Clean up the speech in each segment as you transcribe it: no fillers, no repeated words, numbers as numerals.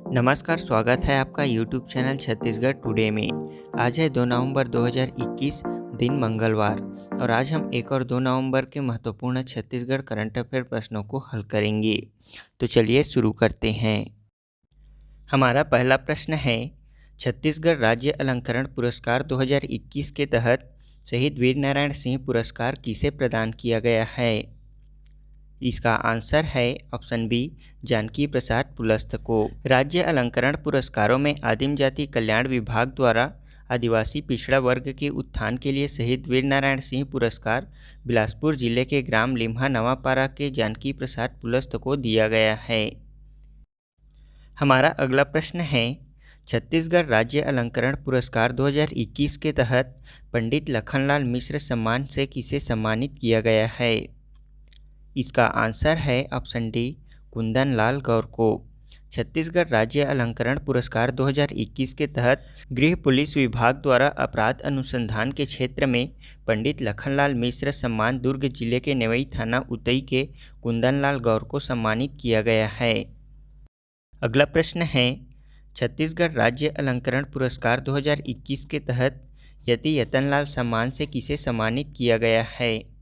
नमस्कार, स्वागत है आपका यूट्यूब चैनल छत्तीसगढ़ टुडे में। आज है 2 नवंबर 2021, दिन मंगलवार, और आज हम 1 और 2 नवंबर के महत्वपूर्ण छत्तीसगढ़ करंट अफेयर प्रश्नों को हल करेंगे। तो चलिए शुरू करते हैं। हमारा पहला प्रश्न है, छत्तीसगढ़ राज्य अलंकरण पुरस्कार 2021 के तहत शहीद वीरनारायण सिंह पुरस्कार किसे प्रदान किया गया है? इसका आंसर है ऑप्शन बी, जानकी प्रसाद पुलस्त को। राज्य अलंकरण पुरस्कारों में आदिम जाति कल्याण विभाग द्वारा आदिवासी पिछड़ा वर्ग के उत्थान के लिए शहीद वीरनारायण सिंह पुरस्कार बिलासपुर जिले के ग्राम लिम्हा नवापारा के जानकी प्रसाद पुलस्त को दिया गया है। हमारा अगला प्रश्न है, छत्तीसगढ़ राज्य अलंकरण पुरस्कार 2021 के तहत पंडित लखनलाल मिश्र सम्मान से किसे सम्मानित किया गया है? इसका आंसर है ऑप्शन डी, कुंदन लाल गौर को। छत्तीसगढ़ राज्य अलंकरण पुरस्कार 2021 के तहत गृह पुलिस विभाग द्वारा अपराध अनुसंधान के क्षेत्र में पंडित लखनलाल मिश्र सम्मान दुर्ग जिले के नेवई थाना उतई के कुंदन लाल गौर को सम्मानित किया गया है। अगला प्रश्न है, छत्तीसगढ़ राज्य अलंकरण पुरस्कार 2021 के तहत यति यतनलाल सम्मान से किसे सम्मानित किया गया है?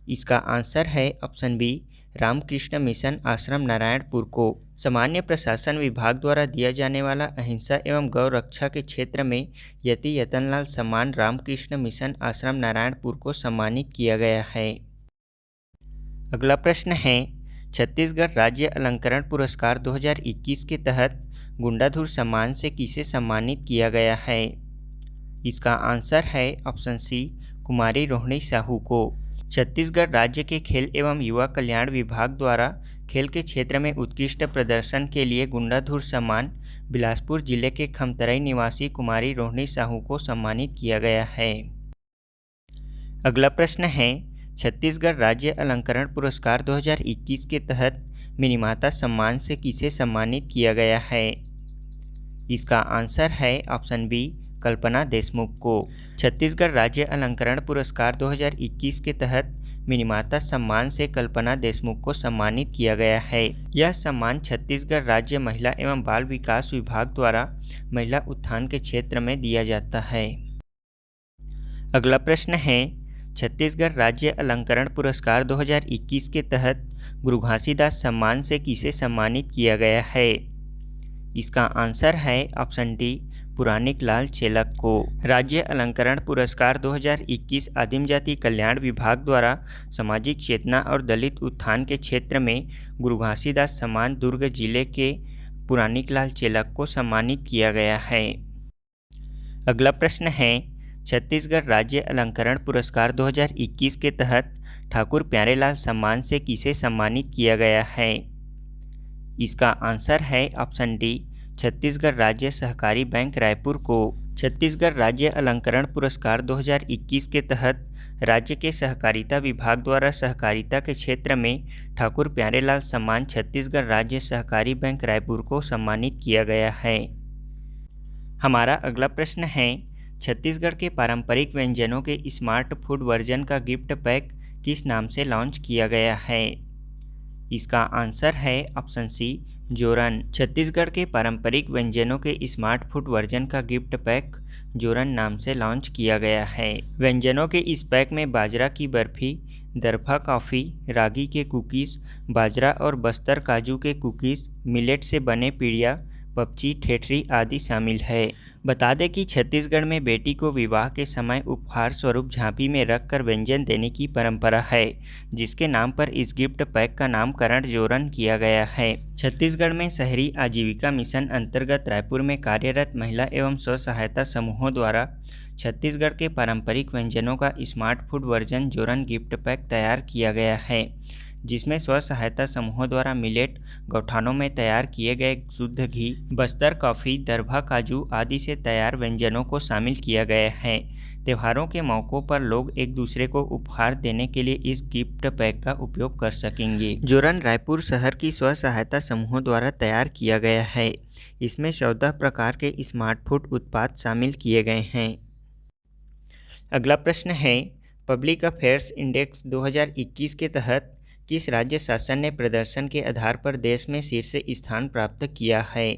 इसका आंसर है ऑप्शन बी, रामकृष्ण मिशन आश्रम नारायणपुर को। सामान्य प्रशासन विभाग द्वारा दिया जाने वाला अहिंसा एवं गौ रक्षा के क्षेत्र में यति यतनलाल सम्मान रामकृष्ण मिशन आश्रम नारायणपुर को सम्मानित किया गया है। अगला प्रश्न है, छत्तीसगढ़ राज्य अलंकरण पुरस्कार 2021 के तहत गुंडाधुर सम्मान से किसे सम्मानित किया गया है? इसका आंसर है ऑप्शन सी, कुमारी रोहिणी साहू को। छत्तीसगढ़ राज्य के खेल एवं युवा कल्याण विभाग द्वारा खेल के क्षेत्र में उत्कृष्ट प्रदर्शन के लिए गुंडाधुर सम्मान बिलासपुर जिले के खमतराई निवासी कुमारी रोहिणी साहू को सम्मानित किया गया है। अगला प्रश्न है, छत्तीसगढ़ राज्य अलंकरण पुरस्कार 2021 के तहत मिनीमाता सम्मान से किसे सम्मानित किया गया है? इसका आंसर है ऑप्शन बी, कल्पना देशमुख को। छत्तीसगढ़ राज्य अलंकरण पुरस्कार 2021 के तहत मिनीमाता सम्मान से कल्पना देशमुख को सम्मानित किया गया है। यह सम्मान छत्तीसगढ़ राज्य महिला एवं बाल विकास विभाग द्वारा महिला उत्थान के क्षेत्र में दिया जाता है। अगला प्रश्न है, छत्तीसगढ़ राज्य अलंकरण पुरस्कार 2021 के तहत गुरु घासीदास सम्मान से किसे सम्मानित किया गया है? इसका आंसर है ऑप्शन डी, पुराणिक लाल चेलक को। राज्य अलंकरण पुरस्कार 2021 आदिम जाति कल्याण विभाग द्वारा सामाजिक चेतना और दलित उत्थान के क्षेत्र में गुरु घासीदास सम्मान दुर्ग जिले के पुराणिक लाल चेलक को सम्मानित किया गया है। अगला प्रश्न है, छत्तीसगढ़ राज्य अलंकरण पुरस्कार 2021 के तहत ठाकुर प्यारेलाल सम्मान से किसे सम्मानित किया गया है? इसका आंसर है ऑप्शन डी, छत्तीसगढ़ राज्य सहकारी बैंक रायपुर को। छत्तीसगढ़ राज्य अलंकरण पुरस्कार 2021 के तहत राज्य के सहकारिता विभाग द्वारा सहकारिता के क्षेत्र में ठाकुर प्यारेलाल सम्मान छत्तीसगढ़ राज्य सहकारी बैंक रायपुर को सम्मानित किया गया है। हमारा अगला प्रश्न है, छत्तीसगढ़ के पारंपरिक व्यंजनों के स्मार्ट फूड वर्जन का गिफ्ट पैक किस नाम से लॉन्च किया गया है? इसका आंसर है ऑप्शन सी, जोरन। छत्तीसगढ़ के पारंपरिक व्यंजनों के स्मार्ट फूड वर्जन का गिफ्ट पैक जोरन नाम से लॉन्च किया गया है। व्यंजनों के इस पैक में बाजरा की बर्फी, दरभा कॉफ़ी, रागी के कुकीज़, बाजरा और बस्तर काजू के कुकीज़, मिलेट से बने पीड़िया, पपची, ठेठरी आदि शामिल है। बता दें कि छत्तीसगढ़ में बेटी को विवाह के समय उपहार स्वरूप झांपी में रखकर व्यंजन देने की परंपरा है, जिसके नाम पर इस गिफ्ट पैक का नामकरण जोरन किया गया है। छत्तीसगढ़ में शहरी आजीविका मिशन अंतर्गत रायपुर में कार्यरत महिला एवं स्व सहायता समूहों द्वारा छत्तीसगढ़ के पारंपरिक व्यंजनों का स्मार्ट फूड वर्जन जोरन गिफ्ट पैक तैयार किया गया है, जिसमें स्व सहायता समूहों द्वारा मिलेट गौठानों में तैयार किए गए शुद्ध घी, बस्तर कॉफ़ी, दरभा काजू आदि से तैयार व्यंजनों को शामिल किया गया है। त्योहारों के मौक़ों पर लोग एक दूसरे को उपहार देने के लिए इस गिफ्ट पैक का उपयोग कर सकेंगे। जोरन रायपुर शहर की स्व सहायता समूहों द्वारा तैयार किया गया है। इसमें 14 प्रकार के स्मार्ट फूड उत्पाद शामिल किए गए हैं। अगला प्रश्न है, पब्लिक अफेयर्स इंडेक्स 2021 के तहत किस राज्य शासन ने प्रदर्शन के आधार पर देश में शीर्ष स्थान प्राप्त किया है?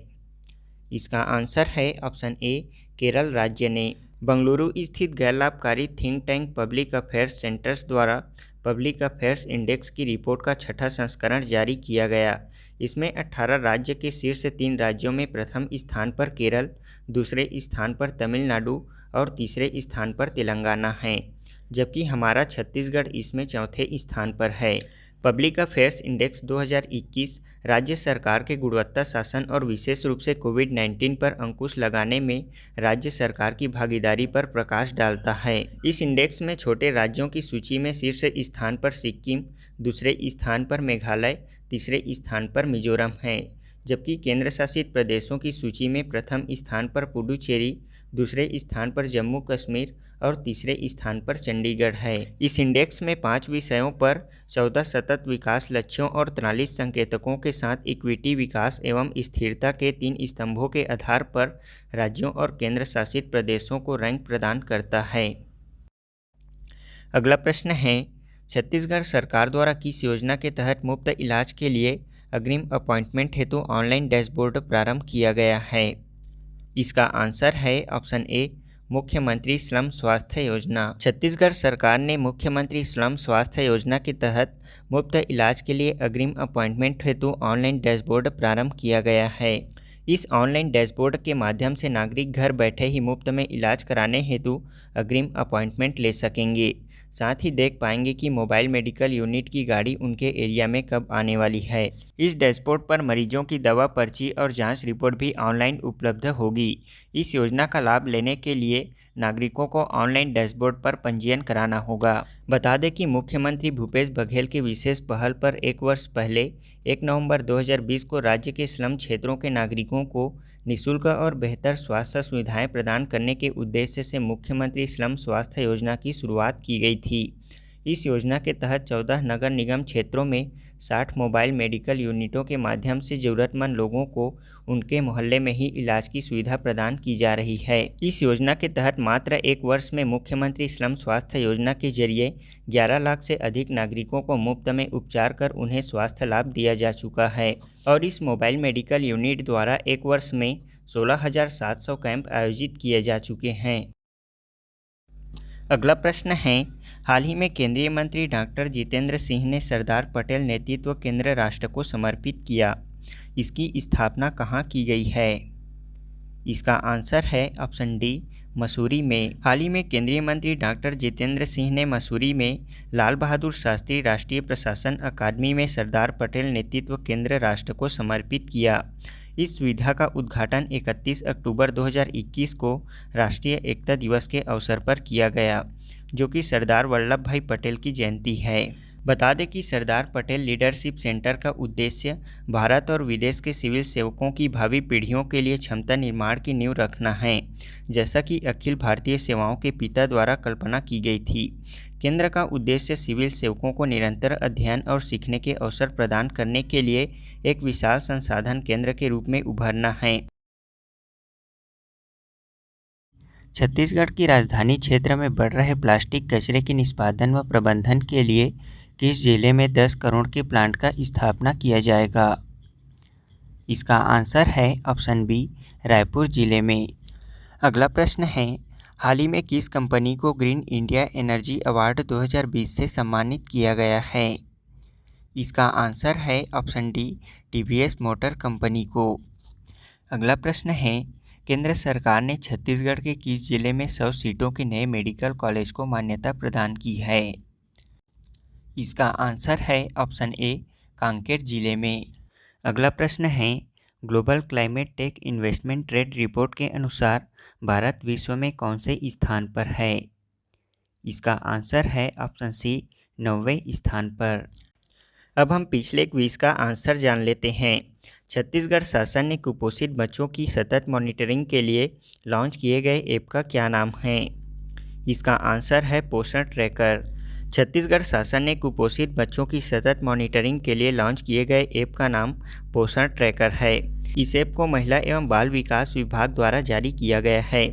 इसका आंसर है ऑप्शन ए केरल राज्य ने। बंगलुरु स्थित गैर लाभकारी think tank public affairs centres द्वारा पब्लिक अफेयर्स इंडेक्स की रिपोर्ट का छठा संस्करण जारी किया गया। इसमें 18 राज्य के शीर्ष 3 राज्यों में प्रथम स्थान पर केरल, दूसरे स्थान पर तमिलनाडु और तीसरे स्थान पर तेलंगाना है, जबकि हमारा छत्तीसगढ़ इसमें चौथे स्थान पर है। पब्लिक अफेयर्स इंडेक्स 2021 राज्य सरकार के गुणवत्ता शासन और विशेष रूप से कोविड-19 पर अंकुश लगाने में राज्य सरकार की भागीदारी पर प्रकाश डालता है। इस इंडेक्स में छोटे राज्यों की सूची में शीर्ष स्थान पर सिक्किम, दूसरे स्थान पर मेघालय, तीसरे स्थान पर मिजोरम है, जबकि केंद्र शासित प्रदेशों की सूची में प्रथम स्थान पर पुडुचेरी, दूसरे स्थान पर जम्मू कश्मीर और तीसरे स्थान पर चंडीगढ़ है। इस इंडेक्स में 5 विषयों पर 14 सतत विकास लक्ष्यों और 43 संकेतकों के साथ इक्विटी, विकास एवं स्थिरता के 3 स्तंभों के आधार पर राज्यों और केंद्र शासित प्रदेशों को रैंक प्रदान करता है। अगला प्रश्न है, छत्तीसगढ़ सरकार द्वारा किस योजना के तहत मुफ्त इलाज के लिए अग्रिम अपॉइंटमेंट हेतु ऑनलाइन डैशबोर्ड प्रारंभ किया गया है? इसका आंसर है ऑप्शन ए मुख्यमंत्री स्लम स्वास्थ्य योजना। छत्तीसगढ़ सरकार ने मुख्यमंत्री स्लम स्वास्थ्य योजना के तहत मुफ्त इलाज के लिए अग्रिम अपॉइंटमेंट हेतु ऑनलाइन डैशबोर्ड प्रारंभ किया गया है। इस ऑनलाइन डैशबोर्ड के माध्यम से नागरिक घर बैठे ही मुफ्त में इलाज कराने हेतु अग्रिम अपॉइंटमेंट ले सकेंगे। साथ ही देख पाएंगे कि मोबाइल मेडिकल यूनिट की गाड़ी उनके एरिया में कब आने वाली है। इस डैशबोर्ड पर मरीजों की दवा पर्ची और जांच रिपोर्ट भी ऑनलाइन उपलब्ध होगी। इस योजना का लाभ लेने के लिए नागरिकों को ऑनलाइन डैशबोर्ड पर पंजीयन कराना होगा। बता दें कि मुख्यमंत्री भूपेश बघेल की विशेष पहल पर 1 वर्ष पहले 1 नवंबर 2020 को राज्य के स्लम क्षेत्रों के नागरिकों को निःशुल्क और बेहतर स्वास्थ्य सुविधाएं प्रदान करने के उद्देश्य से मुख्यमंत्री स्लम स्वास्थ्य योजना की शुरुआत की गई थी। इस योजना के तहत 14 नगर निगम क्षेत्रों में 60 मोबाइल मेडिकल यूनिटों के माध्यम से ज़रूरतमंद लोगों को उनके मोहल्ले में ही इलाज की सुविधा प्रदान की जा रही है। इस योजना के तहत मात्र 1 वर्ष में मुख्यमंत्री स्लम स्वास्थ्य योजना के जरिए 11 लाख से अधिक नागरिकों को मुफ्त में उपचार कर उन्हें स्वास्थ्य लाभ दिया जा चुका है और इस मोबाइल मेडिकल यूनिट द्वारा 1 वर्ष में 16,700 कैंप आयोजित किए जा चुके हैं। अगला प्रश्न है, हाल ही में केंद्रीय मंत्री डॉक्टर जितेंद्र सिंह ने सरदार पटेल नेतृत्व केंद्र राष्ट्र को समर्पित किया। इसकी स्थापना कहाँ की गई है? इसका आंसर है ऑप्शन डी मसूरी में। हाल ही में केंद्रीय मंत्री डॉक्टर जितेंद्र सिंह ने मसूरी में लाल बहादुर शास्त्री राष्ट्रीय प्रशासन अकादमी में सरदार पटेल नेतृत्व केंद्र राष्ट्र को समर्पित किया। इस सुविधा का उद्घाटन 31 अक्टूबर 2021 को राष्ट्रीय एकता दिवस के अवसर पर किया गया, जो कि सरदार वल्लभ भाई पटेल की जयंती है। बता दें कि सरदार पटेल लीडरशिप सेंटर का उद्देश्य भारत और विदेश के सिविल सेवकों की भावी पीढ़ियों के लिए क्षमता निर्माण की नींव रखना है, जैसा कि अखिल भारतीय सेवाओं के पिता द्वारा कल्पना की गई थी। केंद्र का उद्देश्य सिविल सेवकों को निरंतर अध्ययन और सीखने के अवसर प्रदान करने के लिए एक विशाल संसाधन केंद्र के रूप में उभरना है। छत्तीसगढ़ की राजधानी क्षेत्र में बढ़ रहे प्लास्टिक कचरे के निष्पादन व प्रबंधन के लिए किस जिले में 10 करोड़ के प्लांट का स्थापना किया जाएगा? इसका आंसर है ऑप्शन बी रायपुर जिले में। अगला प्रश्न है, हाल ही में किस कंपनी को ग्रीन इंडिया एनर्जी अवार्ड 2020 से सम्मानित किया गया है? इसका आंसर है option D TVS motor company को। अगला प्रश्न है, केंद्र सरकार ने छत्तीसगढ़ के किस जिले में 100 सीटों के नए मेडिकल कॉलेज को मान्यता प्रदान की है? इसका आंसर है ऑप्शन ए कांकेर जिले में। अगला प्रश्न है, global climate tech investment trade report के अनुसार भारत विश्व में कौन से स्थान पर है? इसका आंसर है ऑप्शन सी 9वें स्थान पर। अब हम पिछले क्विज का आंसर जान लेते हैं। छत्तीसगढ़ शासन ने कुपोषित बच्चों की सतत मॉनिटरिंग के लिए लॉन्च किए गए ऐप का क्या नाम है? इसका आंसर है पोषण ट्रैकर। छत्तीसगढ़ शासन ने कुपोषित बच्चों की सतत मॉनिटरिंग के लिए लॉन्च किए गए ऐप का नाम पोषण ट्रैकर है। इस ऐप को महिला एवं बाल विकास विभाग द्वारा जारी किया गया है।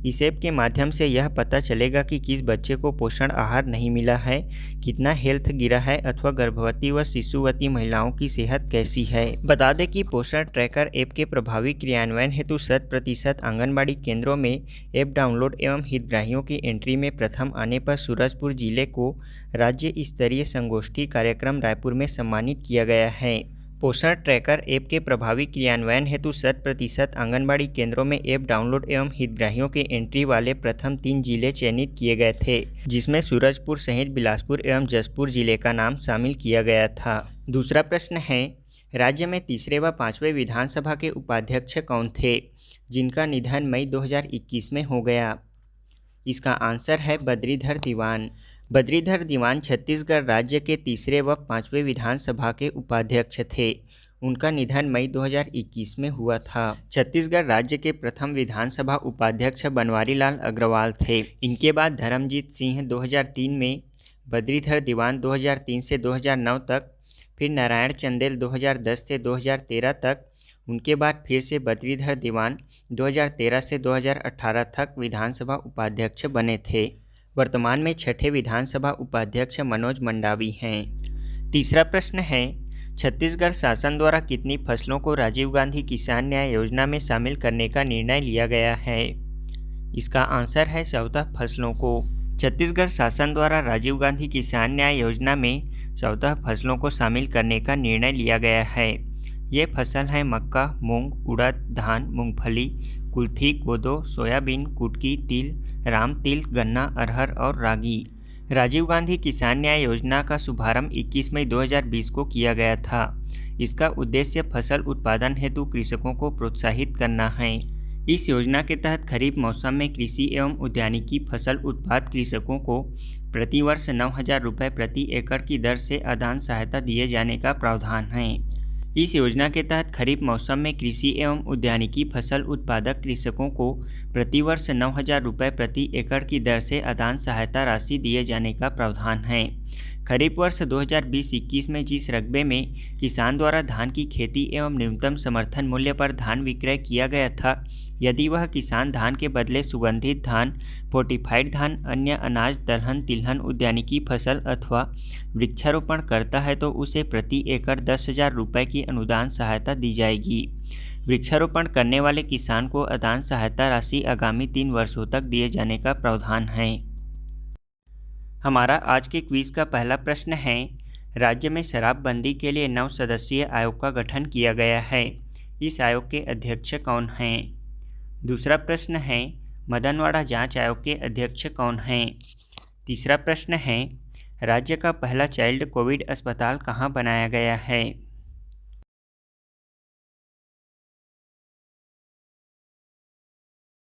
इस ऐप के माध्यम से यह पता चलेगा कि किस बच्चे को पोषण आहार नहीं मिला है, कितना हेल्थ गिरा है अथवा गर्भवती व शिशुवती महिलाओं की सेहत कैसी है। बता दें कि पोषण ट्रैकर ऐप के प्रभावी क्रियान्वयन हेतु 100% आंगनबाड़ी केंद्रों में ऐप डाउनलोड एवं हितग्राहियों की एंट्री में प्रथम आने पर सूरजपुर जिले को राज्य स्तरीय संगोष्ठी कार्यक्रम रायपुर में सम्मानित किया गया है। पोषण ट्रैकर ऐप के प्रभावी क्रियान्वयन हेतु 100% आंगनबाड़ी केंद्रों में ऐप डाउनलोड एवं हितग्राहियों के एंट्री वाले प्रथम 3 जिले चयनित किए गए थे, जिसमें सूरजपुर सहित बिलासपुर एवं जसपुर जिले का नाम शामिल किया गया था। दूसरा प्रश्न है, राज्य में तीसरे व 5वें विधानसभा के उपाध्यक्ष कौन थे जिनका निधन मई 2021 में हो गया। इसका आंसर है बद्रीधर दीवान। बद्रीधर दीवान छत्तीसगढ़ राज्य के तीसरे व 5वें विधानसभा के उपाध्यक्ष थे। उनका निधन मई 2021 में हुआ था। छत्तीसगढ़ राज्य के प्रथम विधानसभा उपाध्यक्ष बनवारी लाल अग्रवाल थे। इनके बाद धर्मजीत सिंह 2003 में, बद्रीधर दीवान 2003 से 2009 तक, फिर नारायण चंदेल 2010 से 2013 तक, उनके बाद फिर से बद्रीधर दीवान 2013 से 2018 तक विधानसभा उपाध्यक्ष बने थे। वर्तमान में छठे विधानसभा उपाध्यक्ष मनोज मंडावी हैं। तीसरा प्रश्न है, छत्तीसगढ़ शासन द्वारा कितनी फसलों को राजीव गांधी किसान न्याय योजना में शामिल करने का निर्णय लिया गया है। इसका आंसर है 14 फसलों को। छत्तीसगढ़ शासन द्वारा राजीव गांधी किसान न्याय योजना में 14 फसलों को शामिल करने का निर्णय लिया गया है। ये फसल हैं मक्का, मूंग, उड़द, धान, मूंगफली, कुल्थी, कोदो, सोयाबीन, कुटकी, तिल, राम तिल, गन्ना, अरहर और रागी। राजीव गांधी किसान न्याय योजना का शुभारंभ 21 मई 2020 को किया गया था। इसका उद्देश्य फसल उत्पादन हेतु कृषकों को प्रोत्साहित करना है। इस योजना के तहत खरीफ मौसम में कृषि एवं उद्यानिकी फसल उत्पाद कृषकों को प्रतिवर्ष 9,000 रुपये प्रति एकड़ की दर से अनुदान सहायता दिए जाने का प्रावधान है। इस योजना के तहत खरीफ मौसम में कृषि एवं उद्यानिकी फसल उत्पादक कृषकों को प्रतिवर्ष 9,000 रुपये प्रति एकड़ की दर से अनुदान सहायता राशि दिए जाने का प्रावधान है। खरीफ वर्ष 2020-21 में जिस रकबे में किसान द्वारा धान की खेती एवं न्यूनतम समर्थन मूल्य पर धान विक्रय किया गया था, यदि वह किसान धान के बदले सुगंधित धान, फोर्टिफाइड धान, अन्य अनाज, दलहन, तिलहन, उद्यानिकी फसल अथवा वृक्षारोपण करता है तो उसे प्रति एकड़ 10,000 रुपये की अनुदान सहायता दी जाएगी। वृक्षारोपण करने वाले किसान को अनुदान सहायता राशि आगामी 3 वर्षों तक दिए जाने का प्रावधान है। हमारा आज के क्विज का पहला प्रश्न है, राज्य में शराबबंदी के लिए 9 सदस्यीय आयोग का गठन किया गया है। इस आयोग के अध्यक्ष कौन हैं? दूसरा प्रश्न है, मदनवाड़ा जांच आयोग के अध्यक्ष कौन हैं? तीसरा प्रश्न है, राज्य का पहला चाइल्ड कोविड अस्पताल कहाँ बनाया गया है?